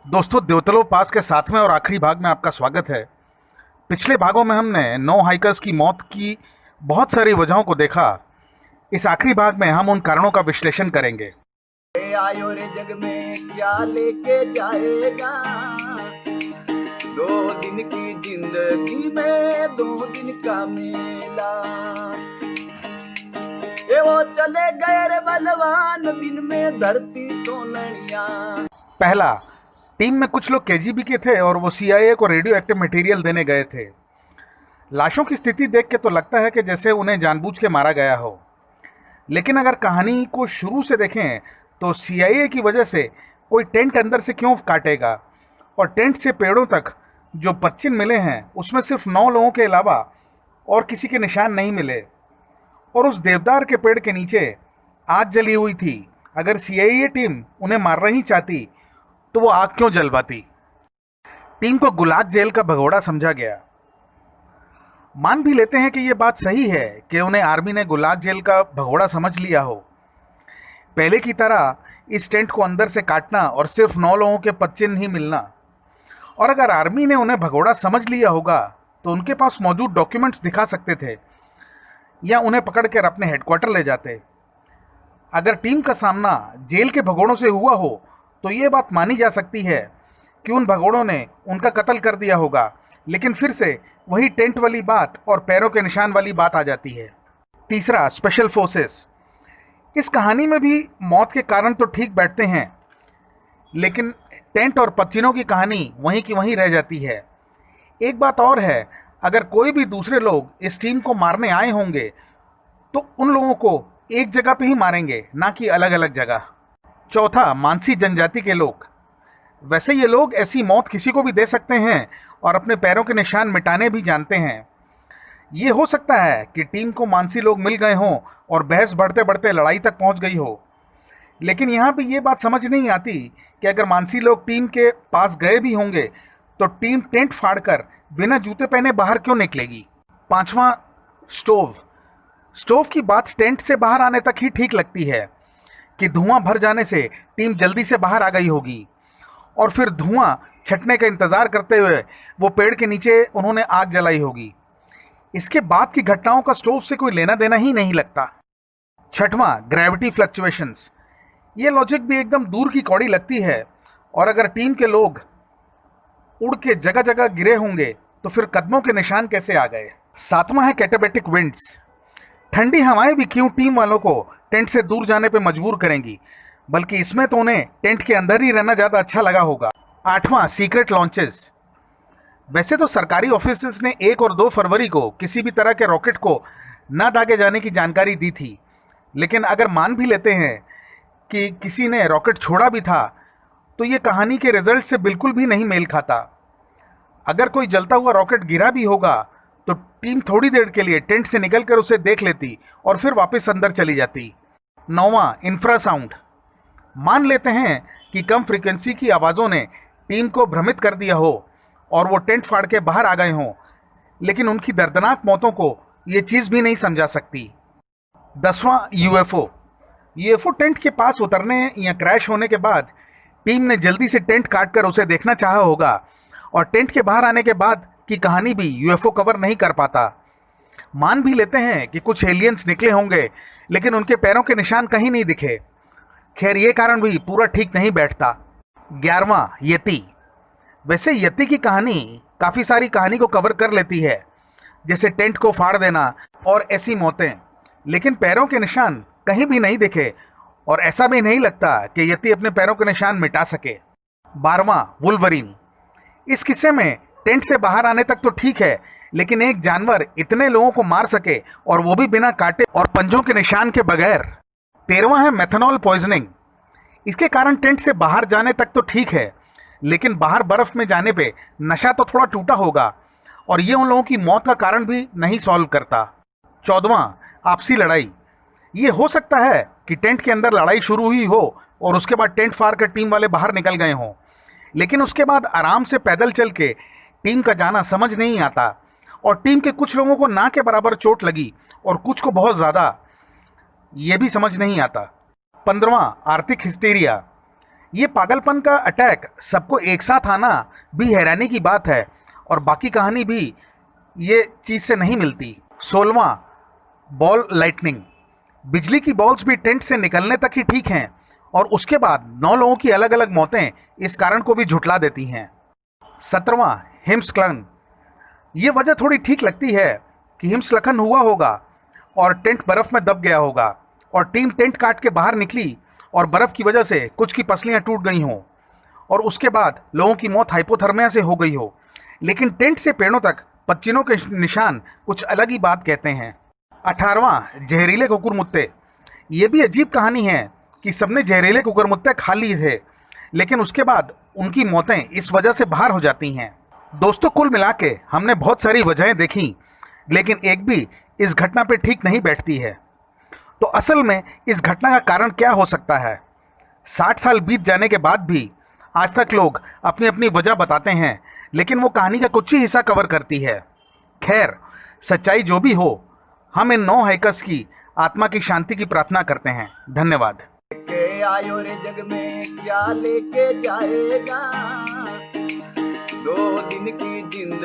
दोस्तों, देवतलो पास के सातवें और आखिरी भाग में आपका स्वागत है। पिछले भागों में हमने 9 हाइकर्स की मौत की बहुत सारी वजहों को देखा। इस आखिरी भाग में हम उन कारणों का विश्लेषण करेंगे। आयो रे जग में क्या लेके जाएगा। 2 दिन की जिंदगी में 2 दिन का मेला। ये वो चले गए रे बलवान, दिन में धरती तो लड़िया। पहला, टीम में कुछ लोग केजीबी के थे और वो सीआईए को रेडियो एक्टिव मटेरियल देने गए थे। लाशों की स्थिति देख के तो लगता है कि जैसे उन्हें जानबूझ के मारा गया हो, लेकिन अगर कहानी को शुरू से देखें तो सीआईए की वजह से कोई टेंट अंदर से क्यों काटेगा, और टेंट से पेड़ों तक जो 25 मिले हैं उसमें सिर्फ 9 लोगों के अलावा और किसी के निशान नहीं मिले। और उस देवदार के पेड़ के नीचे आग जली हुई थी। अगर सीआईए टीम उन्हें मारना ही चाहती तो वो आग क्यों जलवाती। टीम को गुलाग जेल का भगोड़ा समझा गया। मान भी लेते हैं कि ये बात सही है कि उन्हें आर्मी ने गुलाग जेल का भगोड़ा समझ लिया हो। पहले की तरह इस टेंट को अंदर से काटना और सिर्फ 9 लोगों के पदचिन्ह ही मिलना। और अगर आर्मी ने उन्हें भगोड़ा समझ लिया होगा तो उनके पास मौजूद डॉक्यूमेंट्स दिखा सकते थे या उन्हें पकड़कर अपने हेडक्वार्टर ले जाते। अगर टीम का सामना जेल के भगोड़ों से हुआ हो तो ये बात मानी जा सकती है कि उन भगोड़ों ने उनका कत्ल कर दिया होगा, लेकिन फिर से वही टेंट वाली बात और पैरों के निशान वाली बात आ जाती है। तीसरा, स्पेशल फोर्सेस। इस कहानी में भी मौत के कारण तो ठीक बैठते हैं, लेकिन टेंट और पदचिन्हों की कहानी वहीं की वहीं रह जाती है। एक बात और है, अगर कोई भी दूसरे लोग इस टीम को मारने आए होंगे तो उन लोगों को एक जगह पे ही मारेंगे, ना कि अलग अलग जगह। चौथा, मानसी जनजाति के लोग। वैसे ये लोग ऐसी मौत किसी को भी दे सकते हैं और अपने पैरों के निशान मिटाने भी जानते हैं। ये हो सकता है कि टीम को मानसी लोग मिल गए हों और बहस बढ़ते बढ़ते लड़ाई तक पहुंच गई हो, लेकिन यहाँ भी ये बात समझ नहीं आती कि अगर मानसी लोग टीम के पास गए भी होंगे तो टीम टेंट फाड़कर बिना जूते पहने बाहर क्यों निकलेगी। पांचवा, स्टोव। स्टोव की बात टेंट से बाहर आने तक ही ठीक लगती है कि धुआं भर जाने से टीम जल्दी से बाहर आ गई होगी, और फिर धुआं छटने का इंतजार करते हुए वो पेड़ के नीचे उन्होंने आग जलाई होगी। इसके बाद की घटनाओं का स्टोव से कोई लेना देना ही नहीं लगता। छठवां, ग्रेविटी फ्लक्चुएशंस। ये लॉजिक भी एकदम दूर की कौड़ी लगती है, और अगर टीम के लोग उड़ के जगह जगह गिरे होंगे तो फिर कदमों के निशान कैसे आ गए। सातवां है कैटाबैटिक विंड्स। ठंडी हवाएं भी क्यों टीम वालों को टेंट से दूर जाने पे मजबूर करेंगी, बल्कि इसमें तो उन्हें टेंट के अंदर ही रहना ज़्यादा अच्छा लगा होगा। आठवां, सीक्रेट लॉन्चेस। वैसे तो सरकारी ऑफिसर्स ने 1 और 2 फरवरी को किसी भी तरह के रॉकेट को न दागे जाने की जानकारी दी थी, लेकिन अगर मान भी लेते हैं कि किसी ने रॉकेट छोड़ा भी था तो ये कहानी के रिजल्ट से बिल्कुल भी नहीं मेल खाता। अगर कोई जलता हुआ रॉकेट गिरा भी होगा तो टीम थोड़ी देर के लिए टेंट से निकलकर उसे देख लेती और फिर वापस अंदर चली जाती। नौवां, इंफ्रासाउंड। मान लेते हैं कि कम फ्रीक्वेंसी की आवाज़ों ने टीम को भ्रमित कर दिया हो और वो टेंट फाड़ के बाहर आ गए हों, लेकिन उनकी दर्दनाक मौतों को ये चीज़ भी नहीं समझा सकती। 10वां, यूएफओ। यूएफओ टेंट के पास उतरने या क्रैश होने के बाद टीम ने जल्दी से टेंट काट कर उसे देखना चाहा होगा, और टेंट के बाहर आने के बाद की कहानी भी यूएफओ कवर नहीं कर पाता। मान भी लेते हैं कि कुछ एलियंस निकले होंगे, लेकिन उनके पैरों के निशान कहीं नहीं दिखे। खैर, ये कारण भी पूरा ठीक नहीं बैठता। 11वां, यति। वैसे यति की कहानी काफ़ी सारी कहानी को कवर कर लेती है, जैसे टेंट को फाड़ देना और ऐसी मौतें, लेकिन पैरों के निशान कहीं भी नहीं दिखे, और ऐसा भी नहीं लगता कि यति अपने पैरों के निशान मिटा सके। 12वां, वुल्वरीन। इस किस्से में टेंट से बाहर आने तक तो ठीक है, लेकिन एक जानवर इतने लोगों को मार सके और वो भी बिना काटे और पंजों के निशान के बगैर। 13वां है मेथनॉल पॉइजनिंग। इसके कारण टेंट से बाहर जाने तक तो ठीक है, लेकिन बाहर बर्फ में जाने पे नशा तो थोड़ा टूटा होगा, और ये उन लोगों की मौत का कारण भी नहीं सॉल्व करता। 14वां, आपसी लड़ाई। ये हो सकता है कि टेंट के अंदर लड़ाई शुरू हुई हो और उसके बाद टेंट फाड़ कर टीम वाले बाहर निकल गए हों, लेकिन उसके बाद आराम से पैदल चल के टीम का जाना समझ नहीं आता, और टीम के कुछ लोगों को ना के बराबर चोट लगी और कुछ को बहुत ज़्यादा, ये भी समझ नहीं आता। 15वां, आर्थिक हिस्टीरिया। ये पागलपन का अटैक सबको एक साथ आना भी हैरानी की बात है और बाकी कहानी भी ये चीज़ से नहीं मिलती। 16वां, बॉल लाइटनिंग। बिजली की बॉल्स भी टेंट से निकलने तक ही ठीक हैं और उसके बाद 9 लोगों की अलग अलग मौतें इस कारण को भी झुठला देती हैं। 17वां, हिमस्खलन। ये वजह थोड़ी ठीक लगती है कि हिमस्खलन हुआ होगा और टेंट बर्फ में दब गया होगा और टीम टेंट काट के बाहर निकली और बर्फ की वजह से कुछ की पसलियां टूट गई हों और उसके बाद लोगों की मौत हाइपोथर्मिया से हो गई हो। लेकिन टेंट से पेड़ों तक पच्चीनों के निशान कुछ अलग ही बात कहते हैं। 18वां, जहरीले कुकुरमुत्ते। ये भी अजीब कहानी है कि सबने जहरीले कुकुरमुत्ते खा लिए थे लेकिन उसके बाद उनकी मौतें इस वजह से बाहर हो जाती हैं। दोस्तों, कुल मिला के हमने बहुत सारी वजहें देखी लेकिन एक भी इस घटना पे ठीक नहीं बैठती है। तो असल में इस घटना का कारण क्या हो सकता है? 60 साल बीत जाने के बाद भी आज तक लोग अपनी अपनी वजह बताते हैं लेकिन वो कहानी का कुछ ही हिस्सा कवर करती है। खैर, सच्चाई जो भी हो, हम इन 9 हाइकर्स की आत्मा की शांति की प्रार्थना करते हैं। धन्यवाद। के आयो रे जग में क्या लेके जाएगा, 2 दिन की जिंदगी